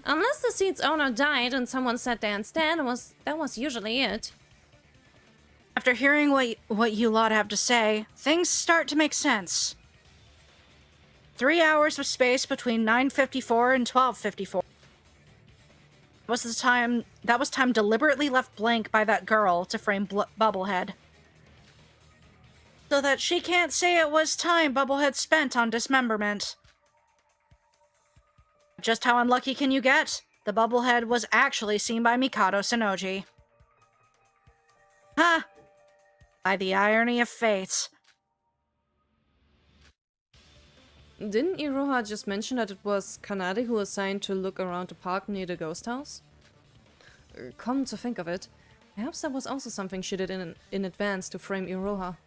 Unless the seat's owner died and someone sat there instead, that was usually it. After hearing what you lot have to say, things start to make sense. 3 hours of space between 9:54 and 12:54. That was time deliberately left blank by that girl to frame Bubblehead. So that she can't say it was time Bubblehead spent on dismemberment. Just how unlucky can you get? The Bubblehead was actually seen by Mikado Sonoji. Ha! By the irony of fate. Didn't Iroha just mention that it was Canady who was assigned to look around the park near the ghost house? Come to think of it, perhaps that was also something she did in advance to frame Iroha.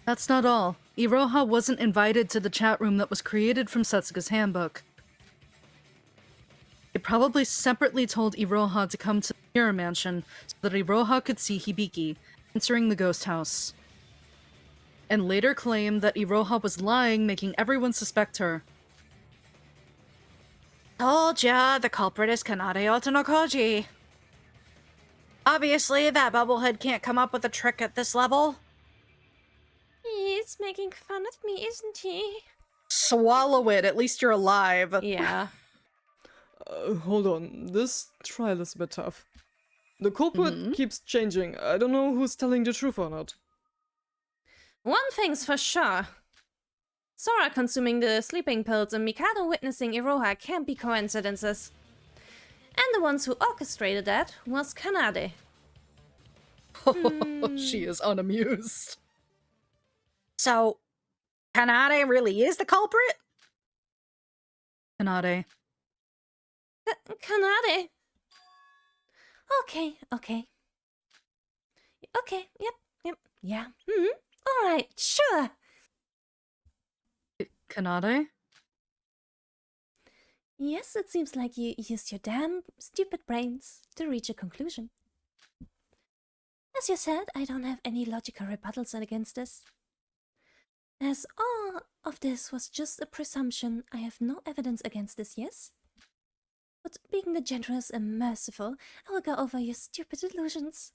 That's not all. Iroha wasn't invited to the chat room that was created from Setsuga's handbook. They probably separately told Iroha to come to the Mirror Mansion so that Iroha could see Hibiki entering the ghost house. And later claimed that Iroha was lying, making everyone suspect her. Told ya, the culprit is Canady Otonokoji. Obviously, that Bubblehead can't come up with a trick at this level. He's making fun of me, isn't he? Swallow it, at least you're alive. Yeah. Hold on, this trial is a bit tough. The culprit keeps changing. I don't know who's telling the truth or not. One thing's for sure. Sora consuming the sleeping pills and Mikado witnessing Iroha can't be coincidences. And the ones who orchestrated that was Canady. She is unamused. So, Canady really is the culprit? Canade. Canady. Okay. Okay, yep, yeah. Alright, sure. Canade? Yes, it seems like you used your damn stupid brains to reach a conclusion. As you said, I don't have any logical rebuttals against this. As all of this was just a presumption, I have no evidence against this, yes? But being the generous and merciful, I will go over your stupid illusions.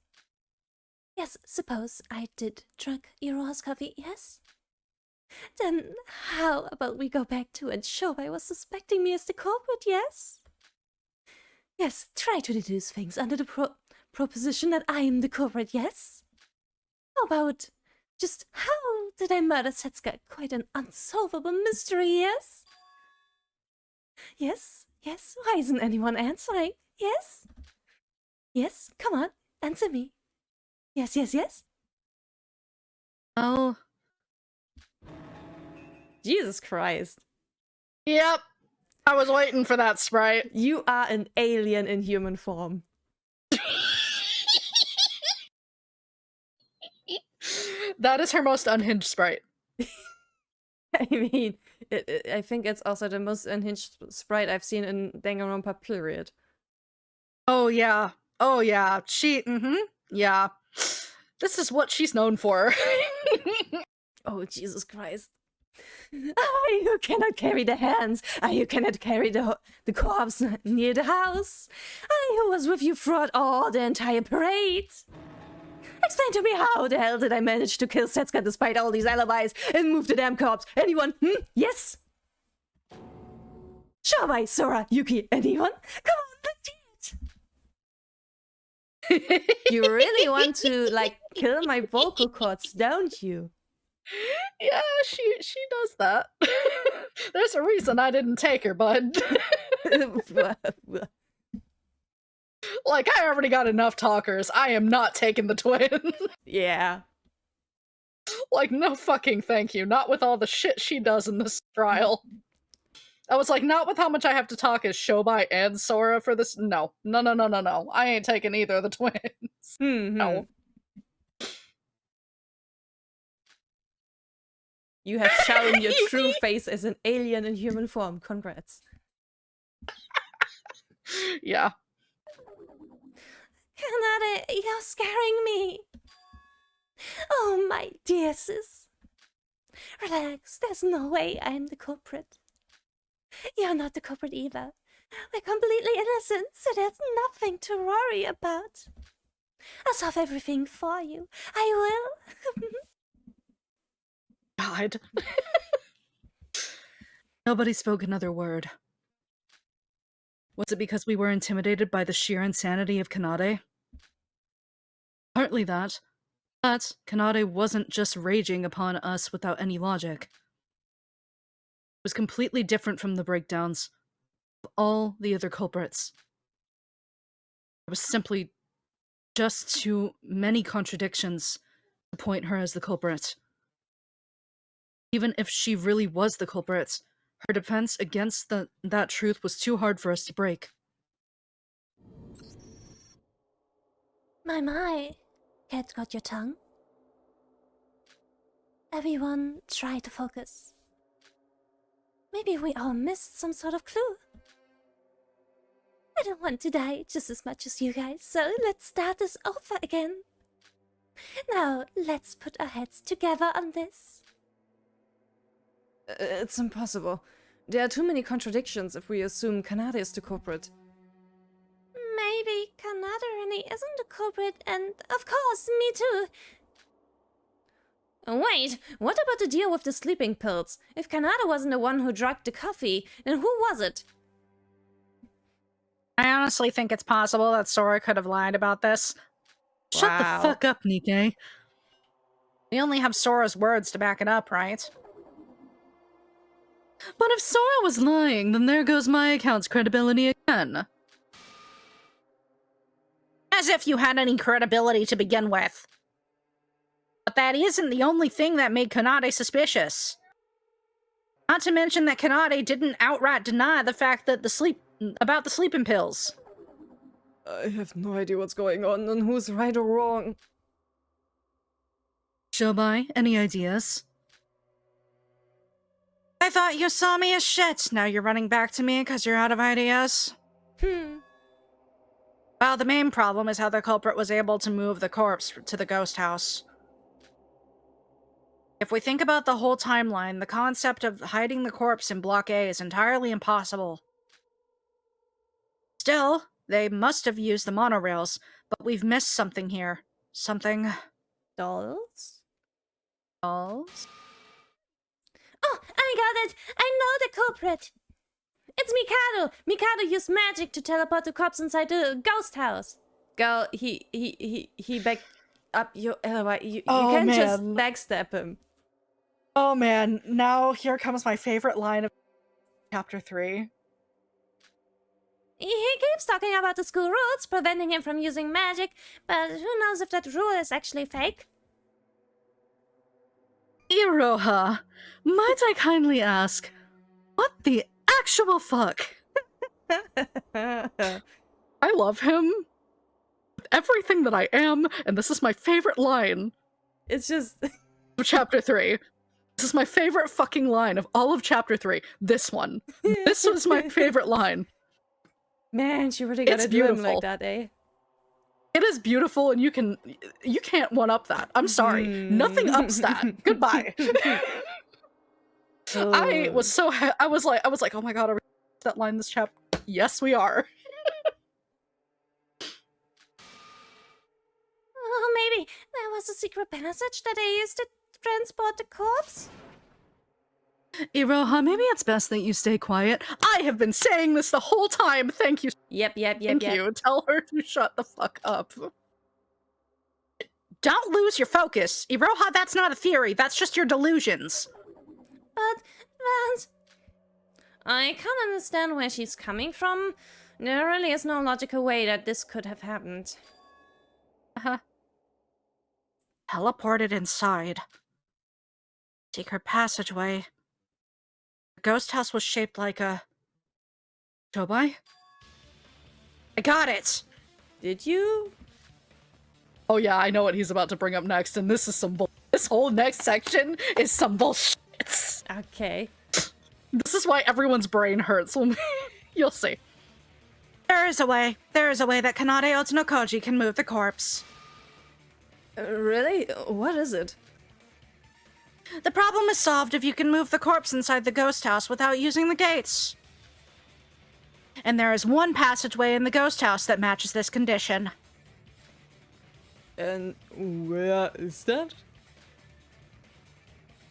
Yes, suppose I did drug Iroha's coffee, yes? Then how about we go back to and Shobai was suspecting me as the culprit, yes? Yes, try to deduce things under the proposition that I am the culprit, yes? How about just how did I murder Setsuga? Quite an unsolvable mystery, yes? Yes? Why isn't anyone answering? Yes? Yes? Come on, answer me. Yes? Well, Jesus Christ. yep. I was waiting for that, Sprite. You are an alien in human form. That is her most unhinged Sprite. I mean, I think it's also the most unhinged sprite I've seen in Danganronpa, period. Oh yeah. Yeah. This is what she's known for. Oh, Jesus Christ. You cannot carry the hands. You cannot carry the corpse near the house. Who was with you throughout all the entire parade? Explain to me, how the hell did I manage to kill Setsuga despite all these alibis and move the damn corpse? Anyone? Yes? Shobai, Sora, Yuki, anyone? Come on, let's do it! You really want to, like, kill my vocal cords, don't you? Yeah, she does that. There's a reason I didn't take her, bud. Like, I already got enough talkers. I am not taking the twin. Yeah. Like, no fucking thank you. Not with all the shit she does in this trial. I was like, not with how much I have to talk as Shobai and Sora for this. No. I ain't taking either of the twins. No. You have shown your true face as an alien in human form. Congrats. Yeah. Canady, you're scaring me. Oh, my dear sis. Relax, there's no way I'm the culprit. You're not the culprit either. We're completely innocent, so there's nothing to worry about. I'll solve everything for you. I will. God. Nobody spoke another word. Was it because we were intimidated by the sheer insanity of Canady? Partly that, but Canady wasn't just raging upon us without any logic. It was completely different from the breakdowns of all the other culprits. There was simply just too many contradictions to point her as the culprit. Even if she really was the culprit, her defense against that truth was too hard for us to break. My. Cat got your tongue? Everyone, try to focus. Maybe we all missed some sort of clue. I don't want to die just as much as you guys, so let's start this over again. Now, let's put our heads together on this. It's impossible. There are too many contradictions if we assume Canady is the culprit. Maybe Canady isn't the culprit, and of course, me too. Wait, what about the deal with the sleeping pills? If Canady wasn't the one who drugged the coffee, then who was it? I honestly think it's possible that Sora could have lied about this. Shut the fuck up, Nikke. We only have Sora's words to back it up, right? But if Sora was lying, then there goes my account's credibility again. As if you had any credibility to begin with. But that isn't the only thing that made Canady suspicious. Not to mention that Canady didn't outright deny the fact that about the sleeping pills. I have no idea what's going on and who's right or wrong. Shobai, any ideas? I thought you saw me as shit. Now you're running back to me because you're out of ideas? Well, the main problem is how the culprit was able to move the corpse to the ghost house. If we think about the whole timeline, the concept of hiding the corpse in Block A is entirely impossible. Still, they must have used the monorails, but we've missed something here. Something... Dolls? Dolls? Oh, I got it! I know the culprit! It's Mikado! Mikado used magic to teleport the corpse inside the ghost house. Girl, he backed up your alibi. You Oh, can't man. just backstab him. Oh man, now here comes my favorite line of Chapter 3. He keeps talking about the school rules, preventing him from using magic, but who knows if that rule is actually fake? Iroha, might I kindly ask, what the actual fuck? I love him with everything that I am, and this is my favorite line It's just... of Chapter 3. This is my favorite fucking line of all of Chapter 3. This one. This was my favorite line. Man, she really gotta It's do him beautiful. like that, eh? It is beautiful, and you can't one-up that. I'm sorry. Nothing ups that. Goodbye. I was so I was like, oh my god, are we that line this chapter? Yes, we are. Oh, maybe that was a secret passage that I used to transport the corpse? Iroha, maybe it's best that you stay quiet. I have been saying this the whole time. Thank you. Yep. Thank you. Tell her to shut the fuck up. Don't lose your focus. Iroha, that's not a theory. That's just your delusions. But that... I can't understand where she's coming from. There really is no logical way that this could have happened. Teleported inside. Secret passageway. The ghost house was shaped like a... Shobai? I got it! Did you? Oh yeah, I know what he's about to bring up next, and this is some bull. This whole next section is some bullshit. Okay. This is why everyone's brain hurts when you'll see. There is a way. There is a way that Canady Otsunokoji can move the corpse. Really? What is it? The problem is solved if you can move the corpse inside the ghost house without using the gates. And there is one passageway in the ghost house that matches this condition. And where is that?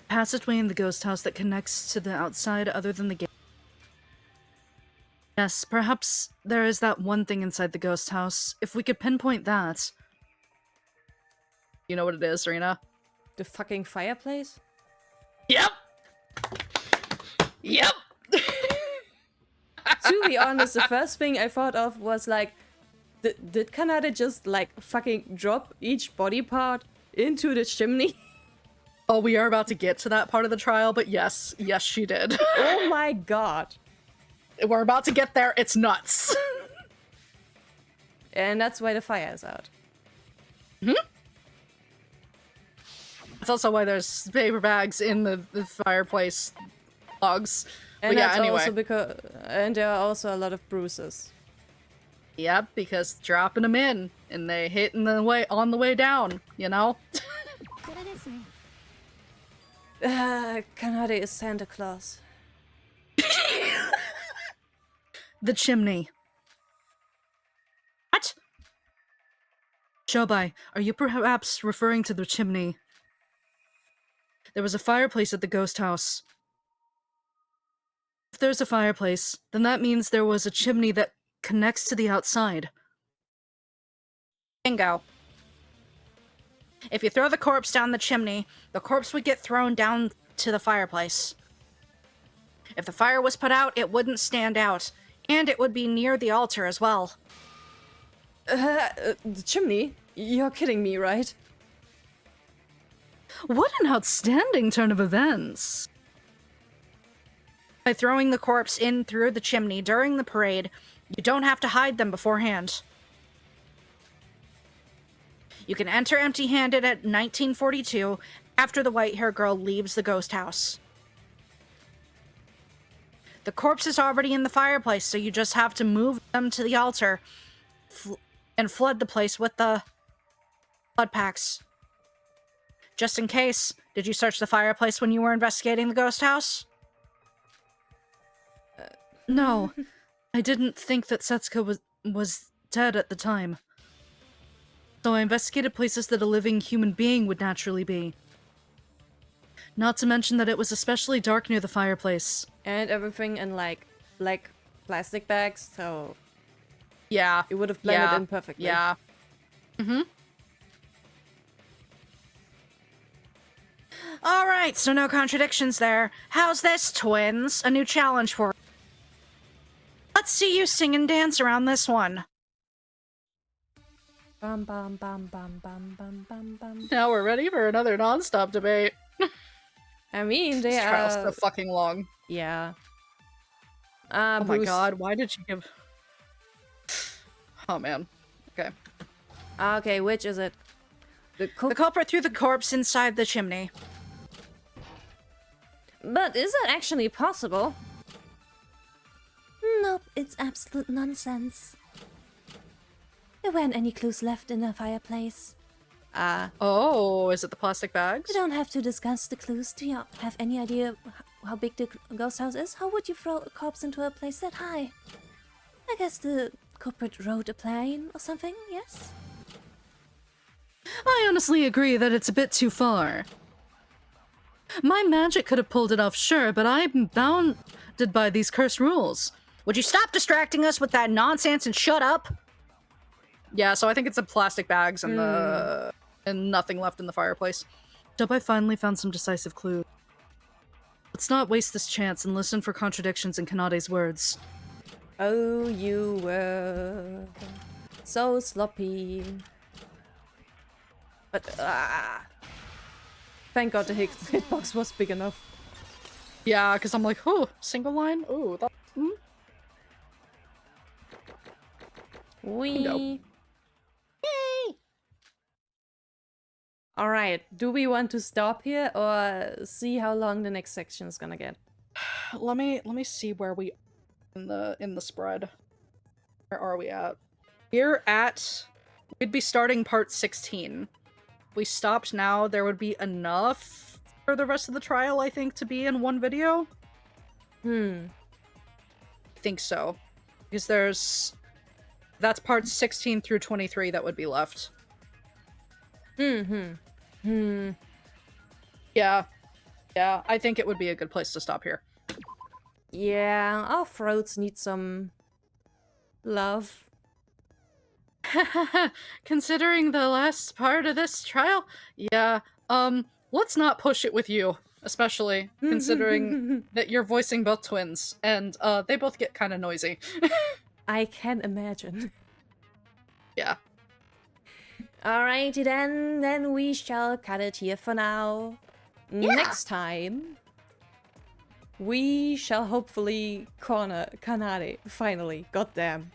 Passageway in the ghost house that connects to the outside other than the gate. Yes, perhaps there is that one thing inside the ghost house. If we could pinpoint that. You know what it is, Rina? The fucking fireplace? Yep! Yep! To be honest, the first thing I thought of was like, did Canady just like fucking drop each body part into the chimney? Oh, we are about to get to that part of the trial, but yes, she did. Oh my god. We're about to get there, it's nuts. And that's why the fire is out. That's also why there's paper bags in the fireplace logs. And But yeah, that's anyway. also because, and there are also a lot of bruises. Yep, because dropping them in, and they hit on the way down, you know? Canady is Santa Claus. The chimney. What? Shobai, are you perhaps referring to the chimney? There was a fireplace at the ghost house. If there's a fireplace, then that means there was a chimney that connects to the outside. Bingo. If you throw the corpse down the chimney, the corpse would get thrown down to the fireplace. If the fire was put out, it wouldn't stand out, and it would be near the altar as well. The chimney? You're kidding me, right? What an outstanding turn of events! By throwing the corpse in through the chimney during the parade, you don't have to hide them beforehand. You can enter empty-handed at 1942 after the white-haired girl leaves the ghost house. The corpse is already in the fireplace, so you just have to move them to the altar and flood the place with the blood packs. Just in case, did you search the fireplace when you were investigating the ghost house? No, I didn't think that Setsuko was dead at the time. So I investigated places that a living human being would naturally be. Not to mention that it was especially dark near the fireplace. And everything in like black plastic bags, so Yeah. it would have blended in perfectly. Yeah. Alright, so no contradictions there. How's this, twins? A new challenge for you. Let's see you sing and dance around this one. Bum bum bum bum bum bum bum bum. Now we're ready for another non-stop debate. I mean, they This trial's so are. fucking long. Yeah. Oh my Bruce. god, why did you give... Oh man. Okay. Okay, which is it? The The culprit threw the corpse inside the chimney. But is that actually possible? Nope, it's absolute nonsense. There weren't any clues left in the fireplace. Oh, is it the plastic bags? We don't have to discuss the clues. Do you have any idea how big the ghost house is? How would you throw a corpse into a place that high? I guess the culprit rode a plane or something, yes? I honestly agree that it's a bit too far. My magic could have pulled it off, sure, but I'm bounded by these cursed rules. Would you stop distracting us with that nonsense and shut up? Yeah, so I think it's the plastic bags and and nothing left in the fireplace. I finally found some decisive clues. Let's not waste this chance and listen for contradictions in Kanade's words. Oh, you were so sloppy. But thank God the hitbox was big enough. Yeah, because I'm like, oh, single line? Oh, that... Wee. Nope. Alright, do we want to stop here or see how long the next section is gonna get? Let me see where we in the spread. Where are we at? We'd be starting part 16. we stopped now, there would be enough for the rest of the trial, I think, to be in one video. I think so. Because that's parts 16 through 23 that would be left. Yeah. Yeah, I think it would be a good place to stop here. Yeah, our throats need some love. Considering the last part of this trial, yeah, let's not push it with you, especially considering that you're voicing both twins, and they both get kind of noisy. I can imagine. Yeah. Alrighty then we shall cut it here for now. Next time, we shall hopefully corner Canady, finally, goddamn.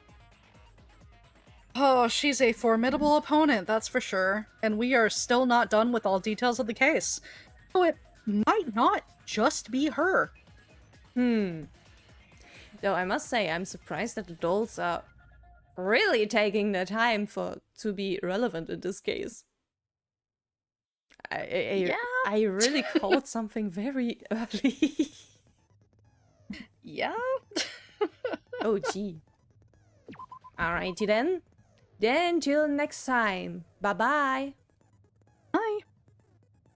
Oh, she's a formidable opponent, that's for sure. And we are still not done with all details of the case. So it might not just be her. Though I must say, I'm surprised that the dolls are really taking their time to be relevant in this case. I really caught something very early. Yeah? Oh, gee. Alrighty then. Then till next time. Bye-bye.